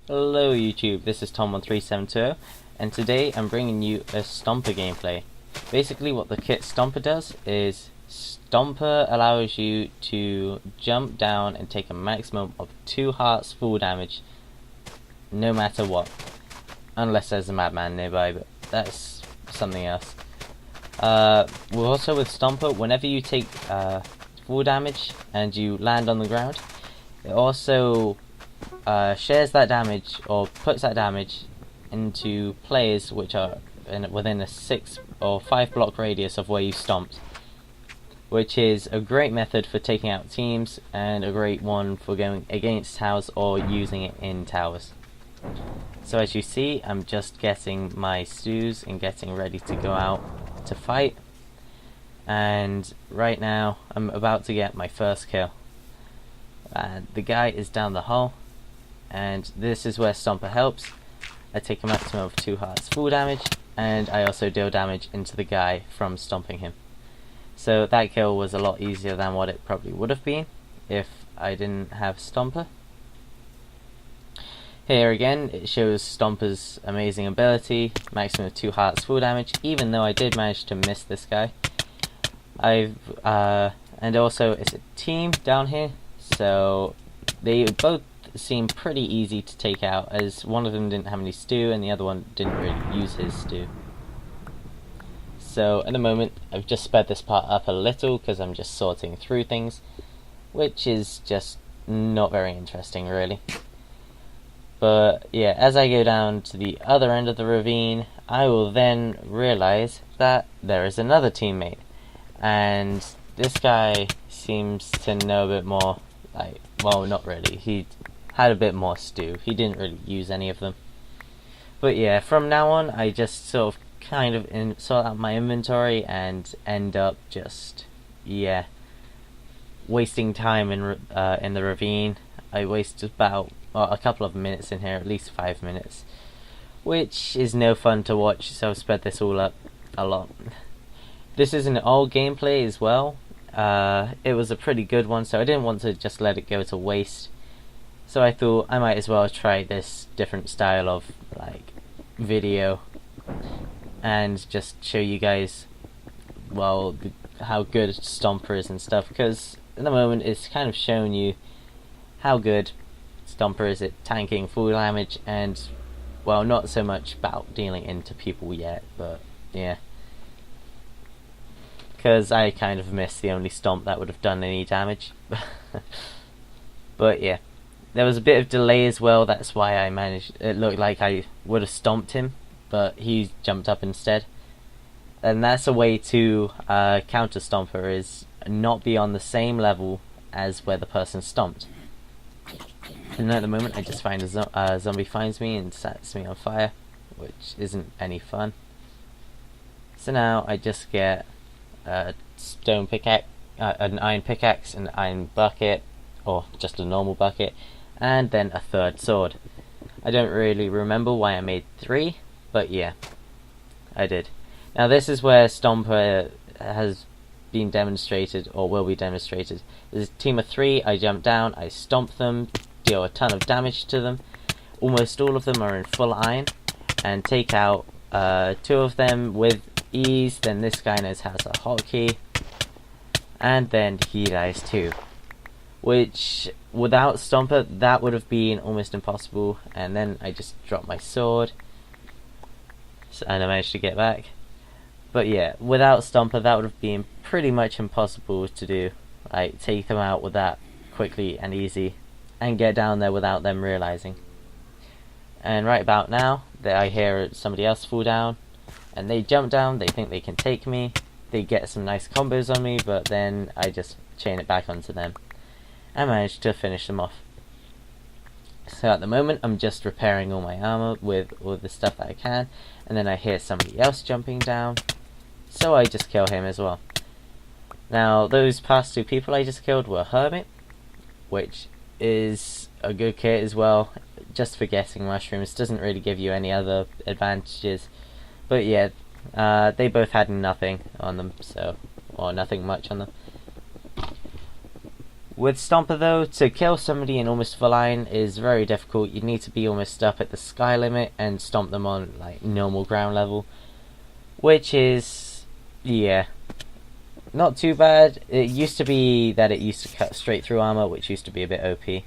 Hello YouTube, this is Tom1370 and today I'm bringing you a Stomper gameplay. Basically what the kit Stomper does is Stomper allows you to jump down and take a maximum of 2 hearts full damage no matter what. Unless there's a madman nearby, but that's something else. We're also with Stomper, whenever you take full damage and you land on the ground, it also shares that damage or puts that damage into players which are within a 6 or 5 block radius of where you stomped, which is a great method for taking out teams and a great one for going against towers or using it in towers. So as you see, I'm just getting my stews and getting ready to go out to fight, and right now I'm about to get my first kill. The guy is down the hole, and this is where Stomper helps. I take a maximum of 2 hearts full damage, and I also deal damage into the guy from stomping him. So that kill was a lot easier than what it probably would have been if I didn't have Stomper. Here again it shows Stomper's amazing ability, maximum of 2 hearts full damage, even though I did manage to miss this guy. And also it's a team down here, so they both seem pretty easy to take out, as one of them didn't have any stew and the other one didn't really use his stew. So at the moment I've just sped this part up a little because I'm just sorting through things, which is just not very interesting really. But yeah, as I go down to the other end of the ravine, I will then realize that there is another teammate, and this guy seems to know a bit more. Well, not really, he had a bit more stew, he didn't really use any of them. But yeah, from now on I just sort of kind of sort out my inventory and end up just wasting time in the ravine. I waste about a couple of minutes in here, at least 5 minutes, which is no fun to watch, so I've sped this all up a lot. This is an old gameplay as well. It was a pretty good one, so I didn't want to just let it go to waste. So I thought I might as well try this different style of video and just show you guys, well, how good Stomper is and stuff, because at the moment it's kind of showing you how good Stomper is at tanking full damage and, well, not so much about dealing into people yet, but yeah. Because I kind of missed the only stomp that would have done any damage. But yeah, there was a bit of delay as well, that's why I managed, it looked like I would have stomped him, but he jumped up instead. And that's a way to counter Stomper, is not be on the same level as where the person stomped. And at the moment I just find a zombie finds me and sets me on fire, which isn't any fun. So now I just get a stone pickaxe, an iron pickaxe, an iron bucket, or just a normal bucket, and then a third sword. I don't really remember why I made 3, but yeah, I did. Now this is where Stomper has been demonstrated, or will be demonstrated. There's a team of 3, I jump down, I stomp them, deal a ton of damage to them. Almost all of them are in full iron, and take out 2 of them with ease. Then this guy knows how to hotkey, and then he dies too, which without Stomper that would have been almost impossible. And then I just dropped my sword, and I managed to get back. But yeah, without Stomper that would have been pretty much impossible to do, take them out with that quickly and easy and get down there without them realizing. And right about now I hear somebody else fall down, and they jump down, they think they can take me, they get some nice combos on me, but then I just chain it back onto them and manage to finish them off. So at the moment I'm just repairing all my armor with all the stuff that I can, and then I hear somebody else jumping down, so I just kill him as well. Now those past 2 people I just killed were Hermit, which is a good kit as well, just for getting mushrooms, doesn't really give you any other advantages. But yeah, they both had nothing on them, or nothing much on them. With Stomper though, to kill somebody in almost full iron is very difficult. You need to be almost up at the sky limit and stomp them on like normal ground level, which is, yeah, not too bad. It used to be that it used to cut straight through armor, which used to be a bit OP.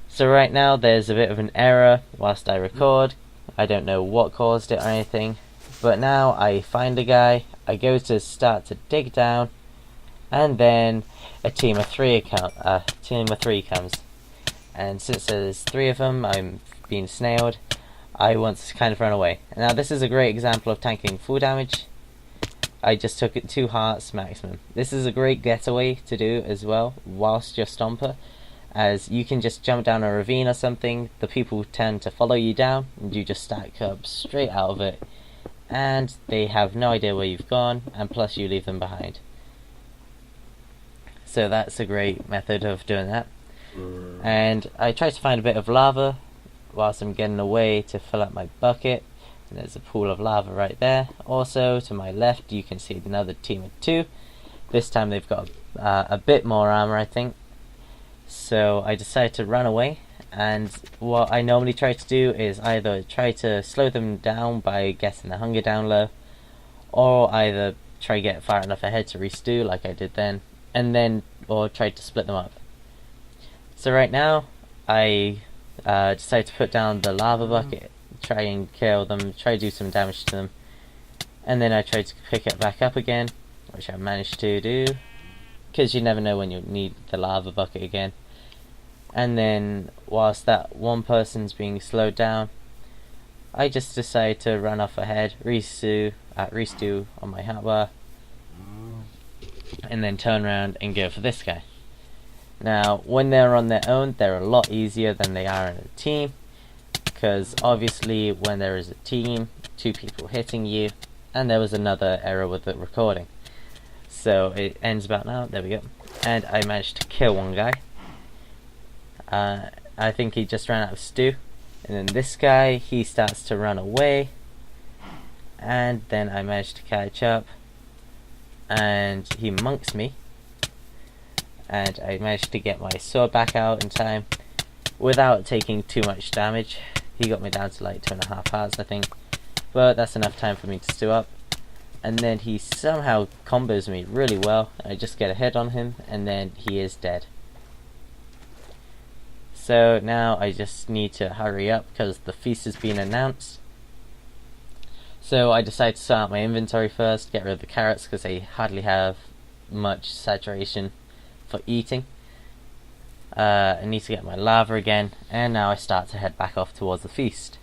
So right now there's a bit of an error whilst I record. I don't know what caused it or anything, but now I find a guy, I go to start to dig down, and then a team of three comes. And since there's three of them, I'm being snailed. I want to kind of run away. Now this is a great example of tanking full damage. I just took it 2 hearts maximum. This is a great getaway to do as well whilst you're Stomper, as you can just jump down a ravine or something, the people tend to follow you down, and you just stack up straight out of it, and they have no idea where you've gone, and plus you leave them behind. So that's a great method of doing that. And I try to find a bit of lava whilst I'm getting away to fill up my bucket. And there's a pool of lava right there. Also to my left you can see another team of 2. This time they've got a bit more armor, I think. So I decided to run away, and what I normally try to do is either try to slow them down by getting the hunger down low, or either try to get far enough ahead to resto like I did then, or try to split them up. So right now I decided to put down the lava bucket, try and kill them, try to do some damage to them, and then I tried to pick it back up again, which I managed to do, because you never know when you'll need the lava bucket again. And then whilst that one person's being slowed down, I just decided to run off ahead, resto on my hotbar, and then turn around and go for this guy. Now when they're on their own, they're a lot easier than they are in a team, because obviously when there is a team, 2 people hitting you, and there was another error with the recording. So it ends about now, there we go. And I managed to kill one guy. I think he just ran out of stew. And then this guy, he starts to run away. And then I managed to catch up. And he monks me. And I managed to get my sword back out in time without taking too much damage. He got me down to like 2.5 hearts, I think. But that's enough time for me to stew up. And then he somehow combos me really well. I just get a hit on him, and then he is dead. So now I just need to hurry up because the feast has been announced. So I decided to sort out my inventory first, get rid of the carrots because they hardly have much saturation for eating. I need to get my lava again, and now I start to head back off towards the feast.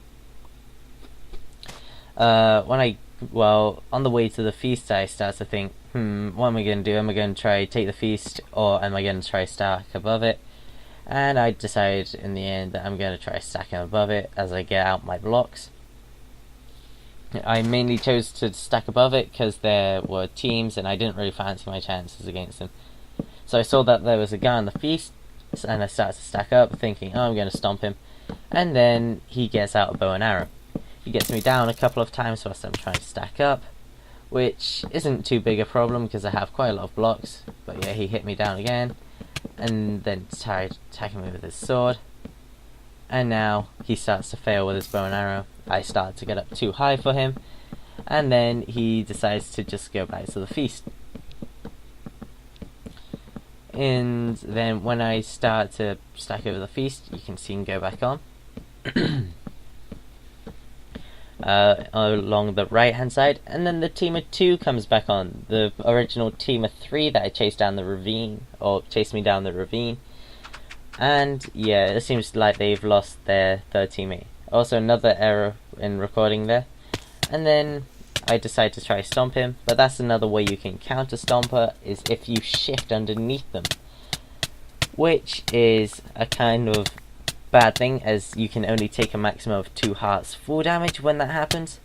On the way to the feast I start to think, what am I going to do? Am I going to try take the feast, or am I going to try stack above it? And I decided in the end that I'm going to try stacking above it as I get out my blocks. I mainly chose to stack above it because there were teams and I didn't really fancy my chances against them. So I saw that there was a guy on the feast, and I started to stack up thinking, oh, I'm going to stomp him. And then he gets out a bow and arrow. He gets me down a couple of times whilst I'm trying to stack up, which isn't too big a problem because I have quite a lot of blocks. But yeah, he hit me down again, and then tried attacking me with his sword. And now he starts to fail with his bow and arrow. I start to get up too high for him, and then he decides to just go back to the feast. And then when I start to stack over the feast, you can see him go back on. Along the right hand side, and then the team of 2 comes back on. The original team of 3 that I chased down the ravine, or chased me down the ravine. And yeah, it seems like they've lost their third teammate. Also another error in recording there. And then I decide to try stomp him, but that's another way you can counter Stomper, is if you shift underneath them, which is a kind of bad thing, as you can only take a maximum of 2 hearts full damage when that happens.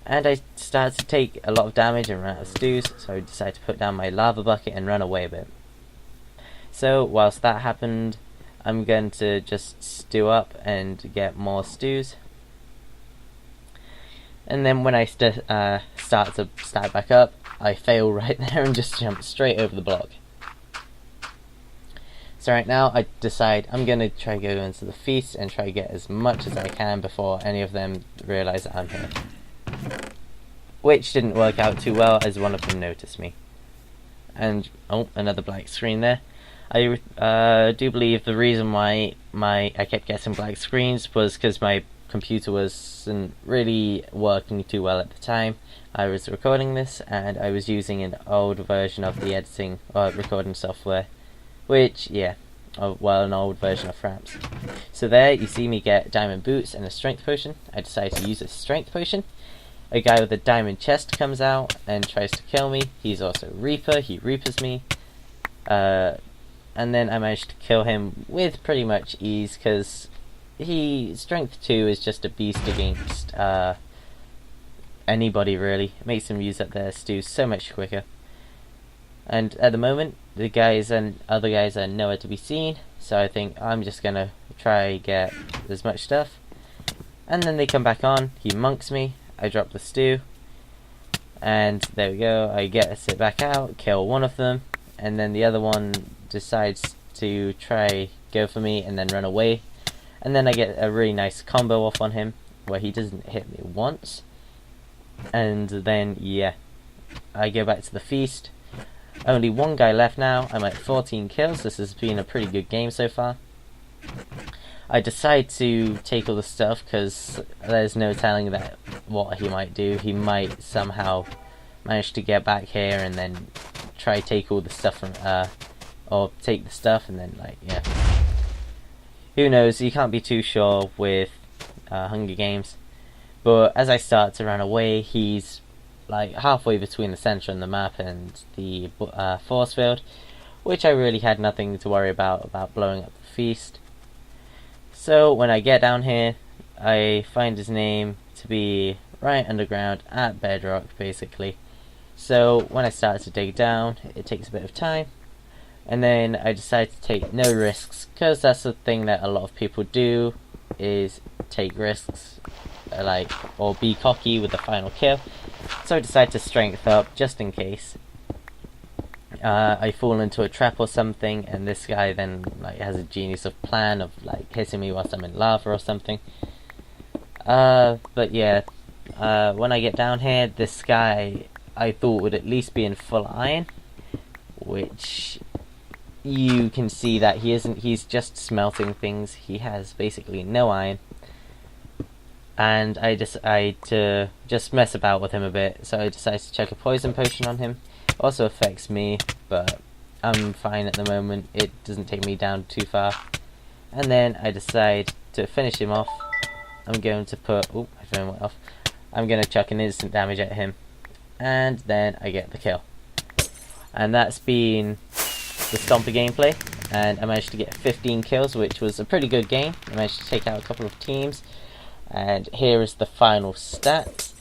And I started to take a lot of damage and ran out of stews, so I decided to put down my lava bucket and run away a bit. So whilst that happened, I'm going to just stew up and get more stews. And then when I start to stack back up, I fail right there and just jump straight over the block. So right now I decide I'm going to try go into the feast and try get as much as I can before any of them realise that I'm here. Which didn't work out too well, as one of them noticed me. And, oh, another black screen there. I do believe the reason why I kept getting black screens was because my computer wasn't really working too well at the time I was recording this, and I was using an old version of the editing or recording software, which, yeah, an old version of Fraps. So there you see me get diamond boots and a strength potion. I decide to use a strength potion. A guy with a diamond chest comes out and tries to kill me. He's also Reaper, he Reapers me. And then I managed to kill him with pretty much ease, because strength 2 is just a beast against anybody really. It makes him use up their stews so much quicker. And at the moment, the guys and other guys are nowhere to be seen, so I think I'm just gonna try get as much stuff. And then they come back on, he monks me, I drop the stew, and there we go, I get to sit back out, kill one of them, and then the other one decides to try go for me and then run away. And then I get a really nice combo off on him, where he doesn't hit me once. And then, yeah, I go back to the feast. Only one guy left now. I'm at 14 kills. This has been a pretty good game so far. I decide to take all the stuff, because there's no telling that what he might do. He might somehow manage to get back here and then try take all the stuff from, or take the stuff and then, like, yeah. Who knows, you can't be too sure with Hunger Games. But as I start to run away, he's like halfway between the centre and the map and the force field, which I really had nothing to worry about blowing up the feast. So when I get down here, I find his name to be right underground at bedrock, basically. So when I start to dig down, it takes a bit of time. And then I decide to take no risks, because that's the thing that a lot of people do, is take risks, or be cocky with the final kill. So I decide to strength up, just in case I fall into a trap or something, and this guy then has a genius of plan of hitting me whilst I'm in lava or something. But yeah, when I get down here, this guy I thought would at least be in full iron, which you can see that he isn't. He's just smelting things. He has basically no iron. And I decide to just mess about with him a bit, so I decide to check a poison potion on him. Also affects me, but I'm fine at the moment. It doesn't take me down too far. And then I decide to finish him off. I'm going to put... oh, my phone went off. I'm going to chuck an instant damage at him. And then I get the kill. And that's been the Stomper gameplay. And I managed to get 15 kills, which was a pretty good game. I managed to take out a couple of teams. And here is the final stats.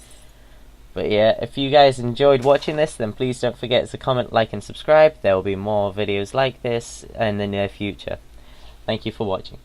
But yeah, if you guys enjoyed watching this, then please don't forget to comment, like and subscribe. There will be more videos like this in the near future. Thank you for watching.